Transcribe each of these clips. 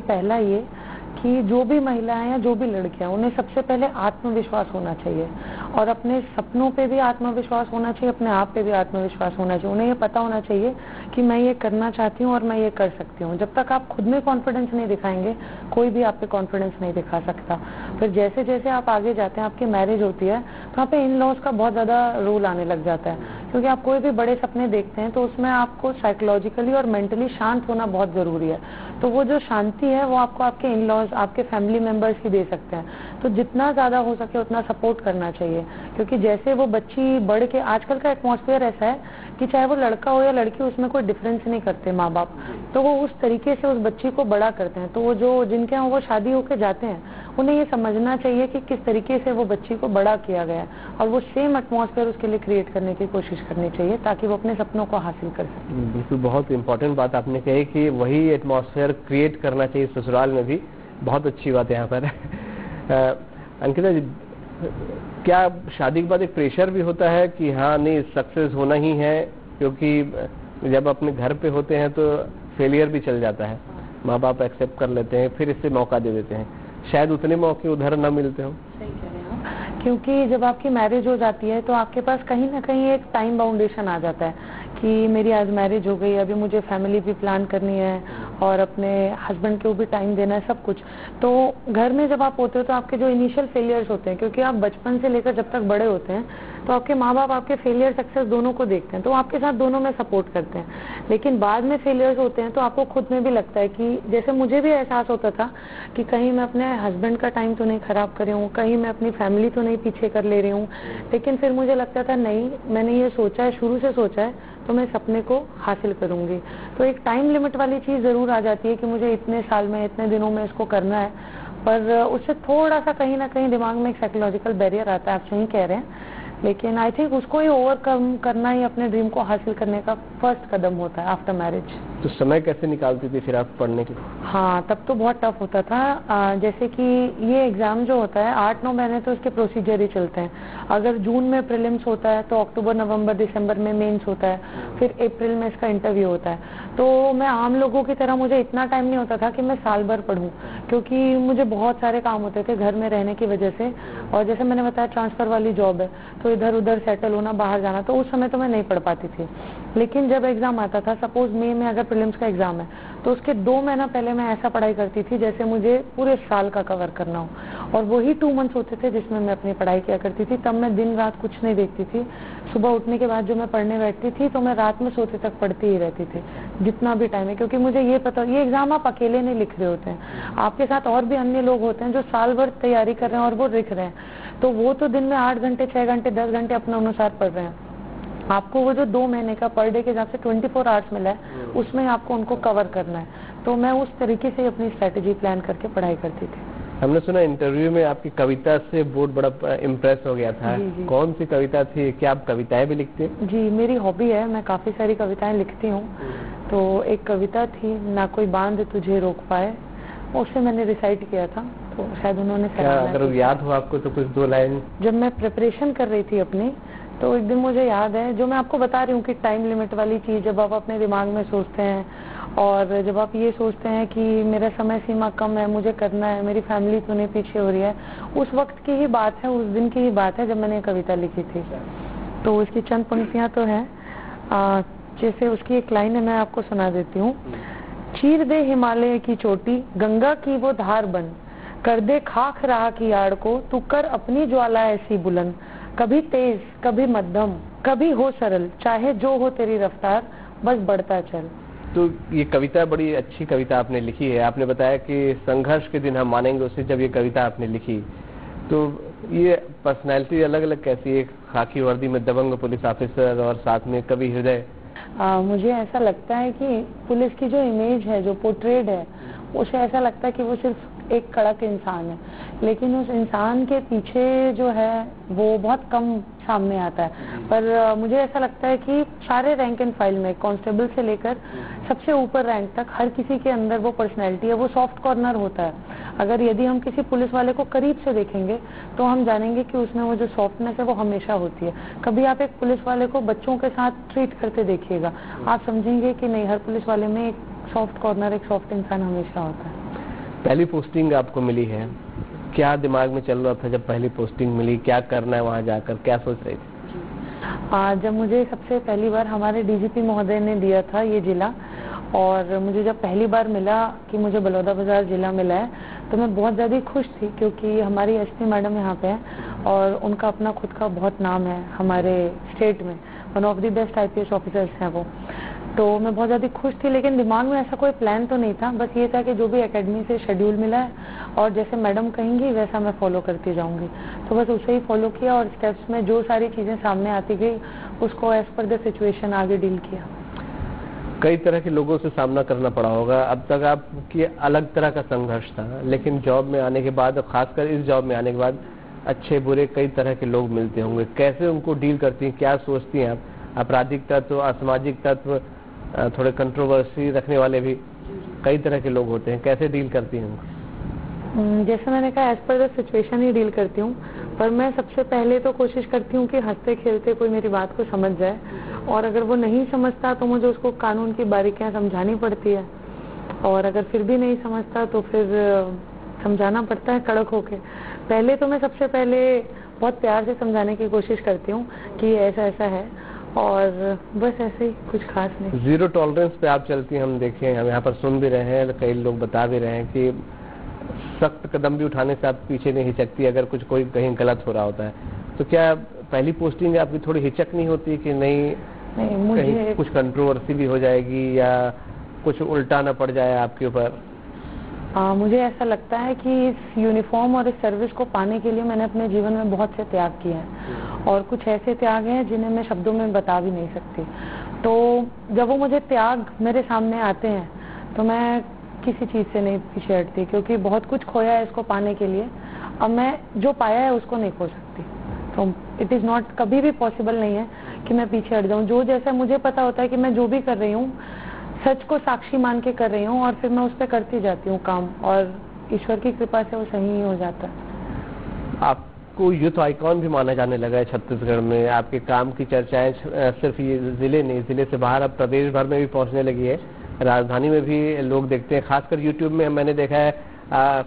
पहला ये कि जो भी महिलाएं या जो भी लड़कियां, उन्हें सबसे पहले आत्मविश्वास होना चाहिए और अपने सपनों पे भी आत्मविश्वास होना चाहिए, अपने आप पे भी आत्मविश्वास होना चाहिए। उन्हें ये पता होना चाहिए कि मैं ये करना चाहती हूँ और मैं ये कर सकती हूँ। जब तक आप खुद में कॉन्फिडेंस नहीं दिखाएंगे, कोई भी आप पे कॉन्फिडेंस नहीं दिखा सकता। फिर जैसे जैसे आप आगे जाते हैं, आपकी मैरिज होती है, तो वहाँ पे इन लॉज का बहुत ज़्यादा रोल आने लग जाता है, क्योंकि आप कोई भी बड़े सपने देखते हैं तो उसमें आपको साइकोलॉजिकली और मेंटली शांत होना बहुत ज़रूरी है। तो वो जो शांति है वो आपको आपके इन लॉज, आपके फैमिली मेंबर्स ही दे सकते हैं। तो जितना ज़्यादा हो सके उतना सपोर्ट करना चाहिए, क्योंकि जैसे वो बच्ची बढ़ के, आजकल का एटमॉस्फेयर ऐसा है कि चाहे वो लड़का हो या लड़की, उसमें कोई डिफरेंस नहीं करते माँ बाप, तो वो उस तरीके से उस बच्ची को बड़ा करते हैं। तो वो जो जिनके यहाँ वो शादी होके जाते हैं, उन्हें ये समझना चाहिए कि किस तरीके से वो बच्ची को बड़ा किया गया है, और वो सेम एटमॉस्फेयर उसके लिए क्रिएट करने की कोशिश करनी चाहिए ताकि वो अपने सपनों को हासिल कर सके। बिल्कुल, बहुत इम्पोर्टेंट बात आपने कही कि वही एटमॉस्फेयर क्रिएट करना चाहिए ससुराल में भी। बहुत अच्छी बात है यहाँ पर। अंकिता जी, क्या शादी के बाद एक प्रेशर भी होता है कि हाँ नहीं सक्सेस होना ही है, क्योंकि जब अपने घर पे होते हैं तो फेलियर भी चल जाता है, माँ बाप एक्सेप्ट कर लेते हैं, फिर इससे मौका दे देते हैं, शायद उतने मौके उधर न मिलते हो। सही कह रहे हैं, क्योंकि जब आपकी मैरिज हो जाती है तो आपके पास कहीं ना कहीं एक टाइम बाउंडेशन आ जाता है कि मेरी आज मैरिज हो गई, अभी मुझे फैमिली भी प्लान करनी है और अपने हस्बैंड को भी टाइम देना है, सब कुछ। तो घर में जब आप होते हो तो आपके जो इनिशियल फेलियर्स होते हैं, क्योंकि आप बचपन से लेकर जब तक बड़े होते हैं तो आपके माँ बाप आपके फेलियर सक्सेस दोनों को देखते हैं, तो आपके साथ दोनों में सपोर्ट करते हैं। लेकिन बाद में फेलियर्स होते हैं तो आपको खुद में भी लगता है कि, जैसे मुझे भी एहसास होता था कि कहीं मैं अपने हस्बैंड का टाइम तो नहीं खराब कर रही हूँ, कहीं मैं अपनी फैमिली तो नहीं पीछे कर ले रही हूँ। लेकिन फिर मुझे लगता था नहीं, मैंने ये सोचा है, शुरू से सोचा है, तो मैं सपने को हासिल करूंगी। तो एक टाइम लिमिट वाली चीज जरूर आ जाती है कि मुझे इतने साल में, इतने दिनों में इसको करना है, पर उससे थोड़ा सा कहीं ना कहीं दिमाग में एक साइकोलॉजिकल बैरियर आता है। आप सही कह रहे हैं, लेकिन आई थिंक उसको ही ओवरकम करना ही अपने ड्रीम को हासिल करने का फर्स्ट कदम होता है आफ्टर मैरिज। तो समय कैसे निकालती थी फिर आप पढ़ने के? हाँ, तब तो बहुत टफ होता था। जैसे कि ये एग्जाम जो होता है 8-9 महीने तो इसके प्रोसीजर ही चलते हैं। अगर जून में प्रीलिम्स होता है तो अक्टूबर, नवंबर, दिसंबर में मेंस होता है, फिर अप्रैल में इसका इंटरव्यू होता है। तो मैं आम लोगों की तरह, मुझे इतना टाइम नहीं होता था कि मैं साल भर पढूं, क्योंकि मुझे बहुत सारे काम होते थे घर में रहने की वजह से। और जैसे मैंने बताया ट्रांसफर वाली जॉब है, तो इधर उधर सेटल होना, बाहर जाना, तो उस समय तो मैं नहीं पढ़ पाती थी। लेकिन जब एग्जाम आता था, सपोज मई में अगर प्रीलिम्स का एग्जाम है, तो उसके 2 महीना पहले मैं ऐसा पढ़ाई करती थी जैसे मुझे पूरे साल का कवर करना हो, और वही 2 मंथ्स होते थे जिसमें मैं अपनी पढ़ाई किया करती थी। तब मैं दिन रात कुछ नहीं देखती थी। सुबह उठने के बाद जो मैं पढ़ने बैठती थी तो मैं रात में सोते तक पढ़ती ही रहती थी, जितना भी टाइम है, क्योंकि मुझे ये पता, ये एग्जाम आप अकेले नहीं लिख रहे होते हैं, आपके साथ और भी अन्य लोग होते हैं जो साल भर तैयारी कर रहे हैं और वो लिख रहे हैं। तो वो तो दिन में 8 घंटे, 6 घंटे, 10 घंटे अपने अनुसार पढ़ रहे हैं। आपको वो जो 2 महीने का पर डे के हिसाब से 24 आवर्स मिला है, उसमें आपको उनको कवर करना है। तो मैं उस तरीके से अपनी स्ट्रेटेजी प्लान करके पढ़ाई करती थी। हमने सुना इंटरव्यू में आपकी कविता से बहुत बड़ा इम्प्रेस हो गया था। जी। कौन सी कविता थी? क्या आप कविताएं भी लिखते हैं? जी, मेरी हॉबी है, मैं काफी सारी कविताएं लिखती हूँ। तो एक कविता थी, ना कोई बांध तुझे रोक पाए, उसे मैंने रिसाइट किया था, तो शायद उन्होंने अगर याद हो आपको तो कुछ 2 लाइन। जब मैं प्रिपरेशन कर रही थी अपनी, तो एक दिन मुझे याद है, जो मैं आपको बता रही हूँ कि टाइम लिमिट वाली चीज, जब आप अपने दिमाग में सोचते हैं और जब आप ये सोचते हैं कि मेरा समय सीमा कम है, मुझे करना है, मेरी फैमिली तो नहीं पीछे हो रही है, उस वक्त की ही बात है, उस दिन की ही बात है जब मैंने ये कविता लिखी थी। तो उसकी चंद पंक्तियां तो हैं, जैसे उसकी एक लाइन है, मैं आपको सुना देती हूँ। चीर दे हिमालय की चोटी, गंगा की वो धार बन, कर दे खाक राह की आड़ को, तू कर अपनी ज्वाला ऐसी बुलंद, कभी तेज, कभी मध्यम, कभी हो सरल, चाहे जो हो तेरी रफ्तार, बस बढ़ता चल। तो ये कविता बड़ी अच्छी कविता आपने लिखी है। आपने बताया कि संघर्ष के दिन हम मानेंगे उसे, जब ये कविता आपने लिखी, तो ये पर्सनैलिटी अलग अलग कैसी है? खाकी वर्दी में दबंग पुलिस ऑफिसर और साथ में कवि हृदय। मुझे ऐसा लगता है कि पुलिस की जो इमेज है, जो पोर्ट्रेट है, उसे ऐसा लगता है कि वो सिर्फ एक कड़क इंसान है, लेकिन उस इंसान के पीछे जो है वो बहुत कम सामने आता है। पर मुझे ऐसा लगता है कि सारे रैंक एंड फाइल में, कांस्टेबल से लेकर सबसे ऊपर रैंक तक, हर किसी के अंदर वो पर्सनैलिटी है, वो सॉफ्ट कॉर्नर होता है। अगर यदि हम किसी पुलिस वाले को करीब से देखेंगे तो हम जानेंगे कि उसमें वो जो सॉफ्टनेस है वो हमेशा होती है। कभी आप एक पुलिस वाले को बच्चों के साथ ट्रीट करते देखिएगा, आप समझेंगे कि नहीं, हर पुलिस वाले में एक सॉफ्ट कॉर्नर, एक सॉफ्ट इंसान हमेशा होता है। पहली पोस्टिंग आपको मिली है, क्या दिमाग में चल रहा था जब पहली पोस्टिंग मिली? क्या करना है वहाँ जाकर, क्या सोच रही थी? जब मुझे सबसे पहली बार हमारे डीजीपी महोदय ने दिया था ये जिला, और मुझे जब पहली बार मिला कि मुझे बलौदाबाजार जिला मिला है, तो मैं बहुत ज़्यादा खुश थी, क्योंकि हमारी एसपी मैडम यहाँ पे हैं और उनका अपना खुद का बहुत नाम है हमारे स्टेट में, one of the best IPS officers हैं वो। तो मैं बहुत ज़्यादा खुश थी, लेकिन दिमाग में ऐसा कोई प्लान तो नहीं था, बस ये था कि जो भी एकेडमी से शेड्यूल मिला है और जैसे मैडम कहेंगी वैसा मैं फॉलो करती जाऊंगी। तो बस उसे ही फॉलो किया और स्टेप्स में जो सारी चीज़ें सामने आती गई उसको एज पर द सिचुएशन आगे डील किया। कई तरह के लोगों से सामना करना पड़ा होगा, अब तक आपकी अलग तरह का संघर्ष था, लेकिन जॉब में आने के बाद, खासकर इस जॉब में आने के बाद अच्छे बुरे कई तरह के लोग मिलते होंगे, कैसे उनको डील करती हैं, क्या सोचती हैं आप? आपराधिक तत्व, असामाजिक तत्व, थोड़े कंट्रोवर्सी रखने वाले भी कई तरह के लोग होते हैं, कैसे डील करती हैं उनको? जैसे मैंने कहा, as per the situation he deal करती हूँ, पर मैं सबसे पहले तो कोशिश करती हूँ कि हंसते खेलते कोई मेरी बात को समझ जाए, और अगर वो नहीं समझता तो मुझे उसको कानून की बारीकियां समझानी पड़ती है, और अगर फिर भी नहीं समझता तो फिर समझाना पड़ता है कड़क होके। पहले तो मैं सबसे पहले बहुत प्यार से समझाने की कोशिश करती हूँ कि ऐसा ऐसा है, और बस ऐसे ही, कुछ खास नहीं। जीरो टॉलरेंस पे आप चलती हैं, हम देखें, हम यहाँ पर सुन भी रहे हैं, कई लोग बता भी रहे हैं कि सख्त कदम भी उठाने से आप पीछे नहीं हिचकती अगर कुछ कोई कहीं गलत हो रहा होता है। तो क्या पहली पोस्टिंग आपकी थोड़ी हिचक नहीं होती कि नहीं मुझे कहीं कुछ कंट्रोवर्सी भी हो जाएगी या कुछ उल्टा न पड़ जाए आपके ऊपर? मुझे ऐसा लगता है कि इस यूनिफॉर्म और इस सर्विस को पाने के लिए मैंने अपने जीवन में बहुत से त्याग किए हैं, और कुछ ऐसे त्याग हैं जिन्हें मैं शब्दों में बता भी नहीं सकती। तो जब वो मुझे त्याग मेरे सामने आते हैं तो मैं किसी चीज़ से नहीं पीछे हटती, क्योंकि बहुत कुछ खोया है इसको पाने के लिए, अब मैं जो पाया है उसको नहीं खो सकती। तो इट इज़ नॉट, कभी भी पॉसिबल नहीं है कि मैं पीछे हट जाऊँ। जो जैसा मुझे पता होता है कि मैं जो भी कर रही हूँ सच को साक्षी मान के कर रही हूँ, और फिर मैं उस पर करती जाती हूँ काम, और ईश्वर की कृपा से वो सही ही हो जाता है। आपको यूथ आइकॉन भी माना जाने लगा है छत्तीसगढ़ में, आपके काम की चर्चाएं सिर्फ ये जिले नहीं, जिले से बाहर अब प्रदेश भर में भी पहुंचने लगी है, राजधानी में भी लोग देखते हैं, खासकर यूट्यूब में मैंने देखा है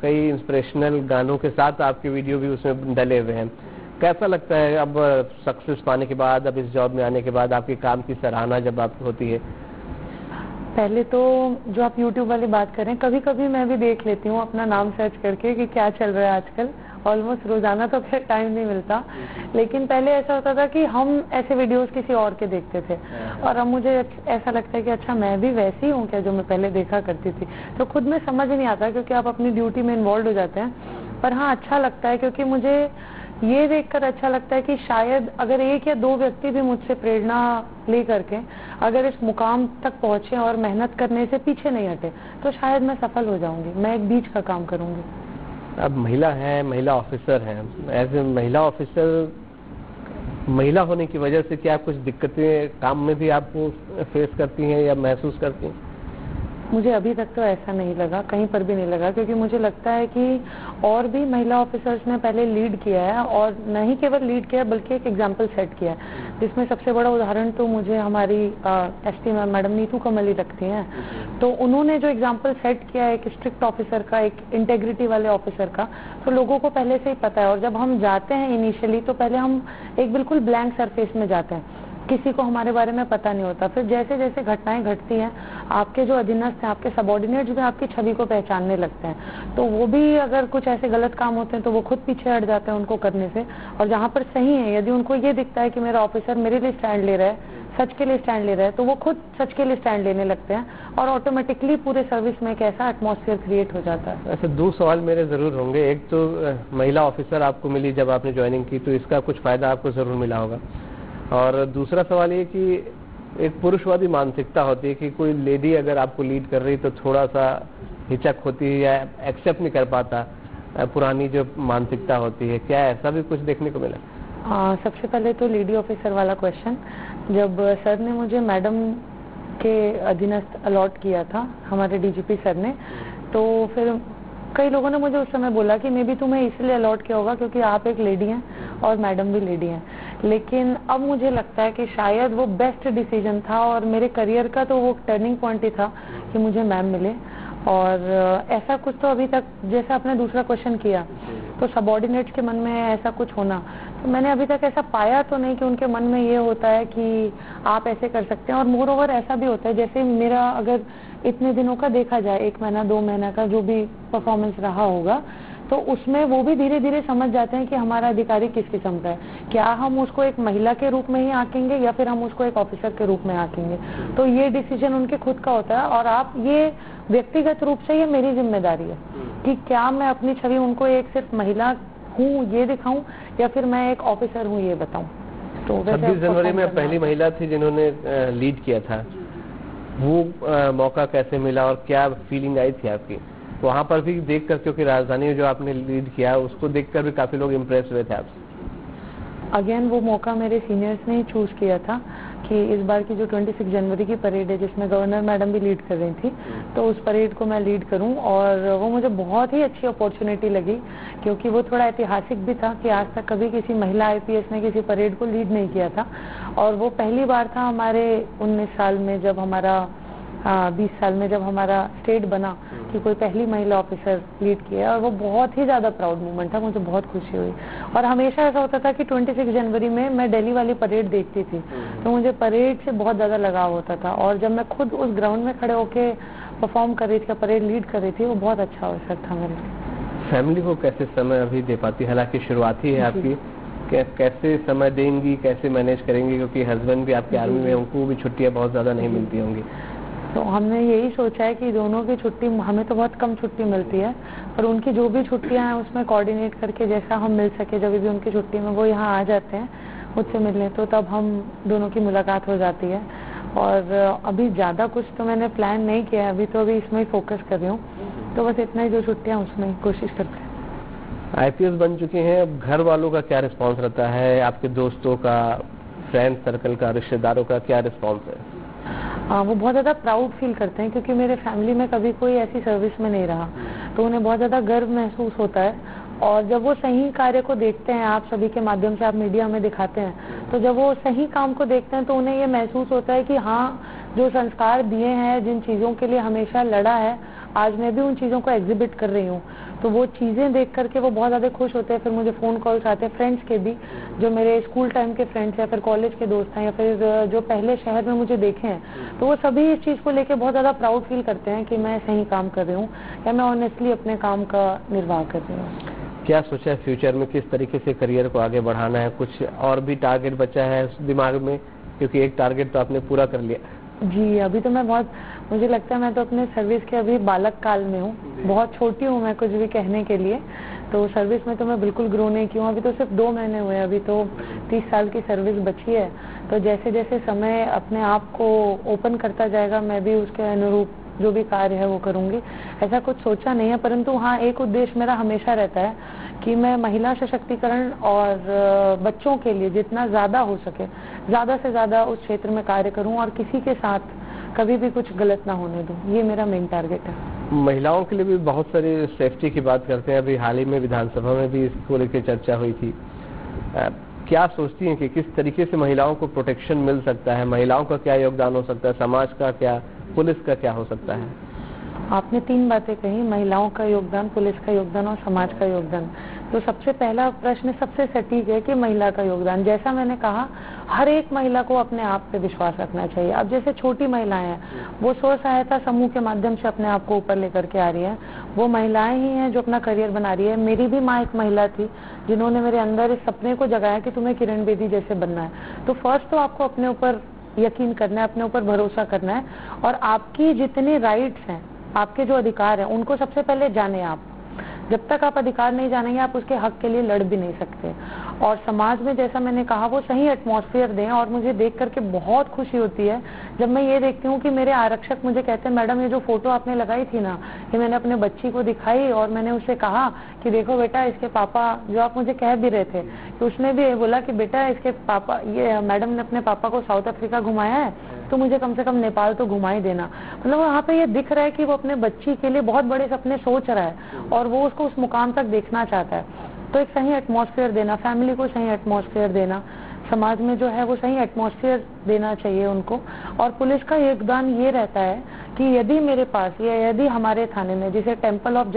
कई इंस्पिरेशनल गानों के साथ आपके वीडियो भी उसमें डले हुए हैं। कैसा लगता है अब सक्सेस पाने के बाद, अब इस जॉब में आने के बाद आपके काम की सराहना जब आपको होती है? पहले तो जो आप YouTube वाली बात कर रहे हैं, कभी कभी मैं भी देख लेती हूँ अपना नाम सर्च करके कि क्या चल रहा है आजकल। ऑलमोस्ट रोजाना तो फिर टाइम नहीं मिलता, लेकिन पहले ऐसा होता था कि हम ऐसे वीडियोस किसी और के देखते थे, और अब मुझे ऐसा लगता है कि अच्छा मैं भी वैसी हूँ क्या जो मैं पहले देखा करती थी। तो खुद में समझ नहीं आता, क्योंकि आप अपनी ड्यूटी में इन्वॉल्व हो जाते हैं। पर हाँ, अच्छा लगता है, क्योंकि मुझे ये देखकर अच्छा लगता है कि शायद अगर एक या दो व्यक्ति भी मुझसे प्रेरणा ले करके अगर इस मुकाम तक पहुंचे और मेहनत करने से पीछे नहीं हटे, तो शायद मैं सफल हो जाऊंगी, मैं एक बीज का काम करूंगी। अब महिला है, महिला ऑफिसर हैं, एज ए महिला ऑफिसर, महिला होने की वजह से क्या कुछ दिक्कतें काम में भी आपको फेस करती हैं या महसूस करती हैं? मुझे अभी तक तो ऐसा नहीं लगा, कहीं पर भी नहीं लगा, क्योंकि मुझे लगता है कि और भी महिला ऑफिसर्स ने पहले लीड किया है, और नहीं केवल लीड किया बल्कि एक एग्जाम्पल सेट किया है, जिसमें सबसे बड़ा उदाहरण तो मुझे हमारी एसपी मैडम नीतू कमल ही रखती हैं। तो उन्होंने जो एग्जाम्पल सेट किया है एक स्ट्रिक्ट ऑफिसर का, एक इंटेग्रिटी वाले ऑफिसर का, तो लोगों को पहले से ही पता है। और जब हम जाते हैं इनिशियली तो पहले हम एक बिल्कुल ब्लैंक सरफेस में जाते हैं, किसी को हमारे बारे में पता नहीं होता। फिर जैसे जैसे घटनाएं घटती हैं, आपके जो अधीनस्थ हैं, आपके सबऑर्डिनेट्स भी आपकी छवि को पहचानने लगते हैं, तो वो भी अगर कुछ ऐसे गलत काम होते हैं तो वो खुद पीछे हट जाते हैं उनको करने से। और जहाँ पर सही है, यदि उनको ये दिखता है कि मेरा ऑफिसर मेरे लिए स्टैंड ले रहा है, सच के लिए स्टैंड ले रहा है, तो वो खुद सच के लिए स्टैंड लेने लगते हैं, और ऑटोमेटिकली पूरे सर्विस में एक ऐसा एटमॉस्फेयर क्रिएट हो जाता है। ऐसे दो सवाल मेरे जरूर होंगे। एक तो महिला ऑफिसर आपको मिली जब आपने ज्वाइनिंग की, तो इसका कुछ फायदा आपको जरूर मिला होगा, और दूसरा सवाल ये कि एक पुरुषवादी मानसिकता होती है कि कोई लेडी अगर आपको लीड कर रही तो थोड़ा सा हिचक होती है या एक्सेप्ट नहीं कर पाता, पुरानी जो मानसिकता होती है, क्या ऐसा भी कुछ देखने को मिला? सबसे पहले तो लेडी ऑफिसर वाला क्वेश्चन, जब सर ने मुझे मैडम के अधीनस्थ अलॉट किया था, हमारे डीजीपी सर ने, तो फिर कई लोगों ने मुझे उस समय बोला कि मे बी तुम्हें इसलिए अलॉट किया होगा क्योंकि आप एक लेडी हैं और मैडम भी लेडी हैं। लेकिन अब मुझे लगता है कि शायद वो बेस्ट डिसीजन था, और मेरे करियर का तो वो टर्निंग पॉइंट ही था कि मुझे मैम मिले। और ऐसा कुछ तो अभी तक, जैसे आपने दूसरा क्वेश्चन किया तो सबॉर्डिनेट्स के मन में ऐसा कुछ होना, तो मैंने अभी तक ऐसा पाया तो नहीं कि उनके मन में ये होता है कि आप ऐसे कर सकते हैं। और मोर ओवर ऐसा भी होता है, जैसे मेरा अगर इतने दिनों का देखा जाए, 1 महीना 2 महीना का जो भी परफॉर्मेंस रहा होगा, तो उसमें वो भी धीरे धीरे समझ जाते हैं कि हमारा अधिकारी किस किस्म का है। क्या हम उसको एक महिला के रूप में ही आंकेंगे या फिर हम उसको एक ऑफिसर के रूप में आंकेंगे, तो ये डिसीजन उनके खुद का होता है। और आप ये व्यक्तिगत रूप से, ये मेरी जिम्मेदारी है कि क्या मैं अपनी छवि उनको एक सिर्फ महिला हूँ ये दिखाऊं या फिर मैं एक ऑफिसर हूँ ये बताऊं। तो 26 जनवरी में पहली महिला थी जिन्होंने लीड किया था, वो मौका कैसे मिला और क्या फीलिंग आई थी आपकी वहां पर भी देखकर? क्योंकि राजधानी में जो आपने लीड किया उसको देखकर भी काफी लोग इम्प्रेस हुए थे आपसे। अगेन वो मौका मेरे सीनियर्स ने ही चूज किया था कि इस बार की जो 26 जनवरी की परेड है, जिसमें गवर्नर मैडम भी लीड कर रही थी, तो उस परेड को मैं लीड करूं। और वो मुझे बहुत ही अच्छी अपॉर्चुनिटी लगी, क्योंकि वो थोड़ा ऐतिहासिक भी था कि आज तक कभी किसी महिला आईपीएस ने किसी परेड को लीड नहीं किया था। और वो पहली बार था हमारे 19 साल में, जब हमारा 20 साल में जब हमारा स्टेट बना, कि कोई पहली महिला ऑफिसर लीड किया। और वो बहुत ही ज्यादा प्राउड मोमेंट था, मुझे बहुत खुशी हुई। और हमेशा ऐसा होता था कि 26 जनवरी में मैं दिल्ली वाली परेड देखती थी, तो मुझे परेड से बहुत ज्यादा लगाव होता था। और जब मैं खुद उस ग्राउंड में खड़े होके परफॉर्म कर रही थी, परेड लीड कर रही थी, वो बहुत अच्छा अवसर था मेरे लिए। फैमिली को कैसे समय अभी दे पाती? हालांकि शुरुआत ही है आपकी, कैसे समय देंगी, कैसे मैनेज करेंगी? क्योंकि हस्बैंड भी आपके आर्मी में, उनको भी छुट्टियां बहुत ज्यादा नहीं मिलती होंगी। तो हमने यही सोचा है कि दोनों की छुट्टी, हमें तो बहुत कम छुट्टी मिलती है, पर उनकी जो भी छुट्टियां हैं उसमें कोऑर्डिनेट करके जैसा हम मिल सके, जब भी उनकी छुट्टी में वो यहाँ आ जाते हैं मुझसे मिलने, तो तब हम दोनों की मुलाकात हो जाती है। और अभी ज़्यादा कुछ तो मैंने प्लान नहीं किया है, अभी इसमें ही फोकस कर रही हूँ। तो बस इतना ही, जो छुट्टियाँ उसमें कोशिश करते हैं। आईपीएस बन चुके हैं, अब घर वालों का क्या रिस्पॉन्स रहता है? आपके दोस्तों का, फ्रेंड सर्कल का, रिश्तेदारों का क्या रिस्पॉन्स है? वो बहुत ज़्यादा प्राउड फील करते हैं, क्योंकि मेरे फैमिली में कभी कोई ऐसी सर्विस में नहीं रहा, तो उन्हें बहुत ज़्यादा गर्व महसूस होता है। और जब वो सही कार्य को देखते हैं, आप सभी के माध्यम से आप मीडिया में दिखाते हैं, तो जब वो सही काम को देखते हैं तो उन्हें ये महसूस होता है कि हाँ, जो संस्कार दिए हैं, जिन चीज़ों के लिए हमेशा लड़ा है, आज मैं भी उन चीज़ों को एग्जिबिट कर रही हूँ। तो वो चीज़ें देख करके वो बहुत ज़्यादा खुश होते हैं। फिर मुझे फ़ोन कॉल्स आते हैं फ्रेंड्स के भी, जो मेरे स्कूल टाइम के फ्रेंड्स या फिर कॉलेज के दोस्त हैं, या फिर जो पहले शहर में मुझे देखे हैं, तो वो सभी इस चीज़ को लेके बहुत ज़्यादा प्राउड फील करते हैं कि मैं सही काम कर रही हूँ या मैं ऑनेस्टली अपने काम का निर्वाह कर रही हूँ। क्या सोचा है फ्यूचर में, किस तरीके से करियर को आगे बढ़ाना है? कुछ और भी टारगेट बचा है दिमाग में? क्योंकि एक टारगेट तो आपने पूरा कर लिया। जी, अभी तो मैं बहुत, मुझे लगता है मैं तो अपने सर्विस के अभी बालक काल में हूँ, बहुत छोटी हूँ मैं कुछ भी कहने के लिए। तो सर्विस में तो मैं बिल्कुल ग्रो नहीं की हूँ, अभी तो सिर्फ 2 महीने हुए, अभी तो 30 साल की सर्विस बची है। तो जैसे जैसे समय अपने आप को ओपन करता जाएगा, मैं भी उसके अनुरूप जो भी कार्य है वो करूंगी। ऐसा कुछ सोचा नहीं है, परंतु हाँ, एक उद्देश्य मेरा हमेशा रहता है कि मैं महिला सशक्तिकरण और बच्चों के लिए जितना ज़्यादा हो सके, ज़्यादा से ज़्यादा उस क्षेत्र में कार्य करूं और किसी के साथ कभी भी कुछ गलत ना होने दूं। ये मेरा मेन टारगेट है। महिलाओं के लिए भी बहुत सारी सेफ्टी की बात करते हैं। अभी हाल ही में विधानसभा में भी इसको लेकर चर्चा हुई थी। क्या सोचती हैं कि किस तरीके से महिलाओं को प्रोटेक्शन मिल सकता है? महिलाओं का क्या योगदान हो सकता है? समाज का क्या, पुलिस का क्या हो सकता है? आपने 3 बातें कही, महिलाओं का योगदान, पुलिस का योगदान और समाज का योगदान। तो सबसे पहला प्रश्न सबसे सटीक है कि महिला का योगदान। जैसा मैंने कहा, हर एक महिला को अपने आप पे विश्वास रखना चाहिए। अब जैसे छोटी महिलाएं हैं, वो स्व सहायता समूह के माध्यम से अपने आप को ऊपर लेकर के आ रही है, वो महिलाएं ही हैं जो अपना करियर बना रही है। मेरी भी माँ एक महिला थी जिन्होंने मेरे अंदर इस सपने को जगाया कि तुम्हें किरण बेदी जैसे बनना है। तो फर्स्ट तो आपको अपने ऊपर यकीन करना है, अपने ऊपर भरोसा करना है, और आपकी जितनी राइट्स हैं, आपके जो अधिकार हैं, उनको सबसे पहले जाने आप। जब तक आप अधिकार नहीं जानेंगे, आप उसके हक के लिए लड़ भी नहीं सकते। और समाज में, जैसा मैंने कहा, वो सही एटमॉस्फेयर दें। और मुझे देख करके बहुत खुशी होती है जब मैं ये देखती हूँ कि मेरे आरक्षक मुझे कहते हैं, मैडम ये जो फोटो आपने लगाई थी ना, ये मैंने अपने बच्ची को दिखाई और मैंने उससे कहा कि देखो बेटा, इसके पापा, जो आप मुझे कह भी रहे थे, तो उसने भी बोला कि बेटा इसके पापा, ये मैडम ने अपने पापा को साउथ अफ्रीका घुमाया है, तो मुझे कम से कम नेपाल तो घुमा ही देना। मतलब वहाँ पे ये दिख रहा है कि वो अपने बच्ची के लिए बहुत बड़े सपने सोच रहा है और वो उसको उस मुकाम तक देखना चाहता है। तो एक सही एटमॉस्फेयर देना, फैमिली को सही एटमॉस्फेयर देना, समाज में जो है वो सही एटमॉस्फेयर देना चाहिए उनको। और पुलिस का योगदान ये रहता है कि यदि मेरे पास या यदि हमारे थाने में, जिसे टेम्पल ऑफ